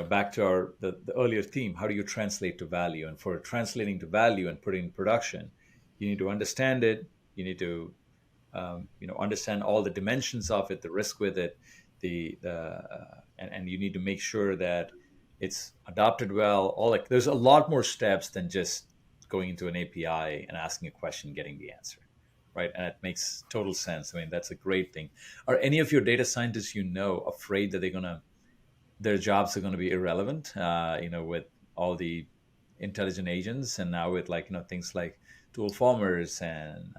back to the earlier theme, how do you translate to value? And for translating to value and putting in production, you need to understand it. You need to understand all the dimensions of it, the risk with it, and you need to make sure that it's adopted well. There's a lot more steps than just going into an API and asking a question, getting the answer, right? And it makes total sense. I mean, that's a great thing. Are any of your data scientists afraid that their jobs are going to be irrelevant? With all the intelligent agents, and now with things like tool formers and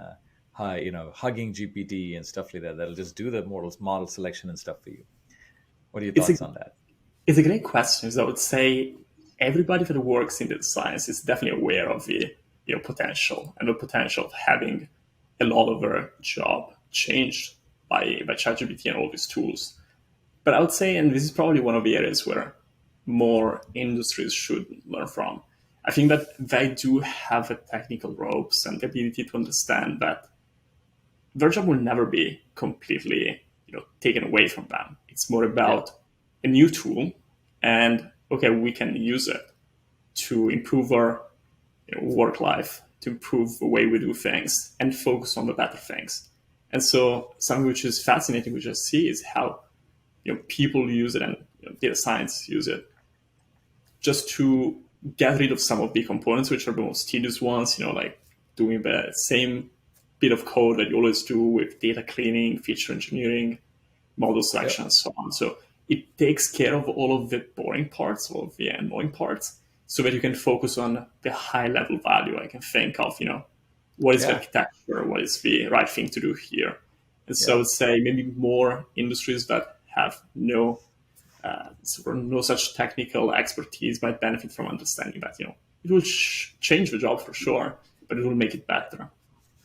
Hugging GPT and stuff like that, that'll just do the model selection and stuff for you. What are your It's a thoughts on that? it's a great question. So I would say everybody that works in data science is definitely aware of the potential and the potential of having a lot of their job changed by ChatGPT and all these tools. But I would say, and this is probably one of the areas where more industries should learn from. I think that they do have the technical ropes and the ability to understand that their job will never be completely taken away from them. It's more Yeah, about a new tool, and okay, we can use it to improve our work life, to improve the way we do things, and focus on the better things. And so, something which is fascinating, which I see, is how people use it, and data science use it just to get rid of some of the components which are the most tedious ones. Like doing the same bit of code that you always do with data cleaning, feature engineering, model yeah, selection, and so on. So it takes care of all of the boring parts, all of the annoying parts, so that you can focus on the high level value. I can think of, what is the yeah, architecture, what is the right thing to do here. And so I yeah. would say maybe more industries that have no such technical expertise might benefit from understanding that, it will change the job for sure, but it will make it better.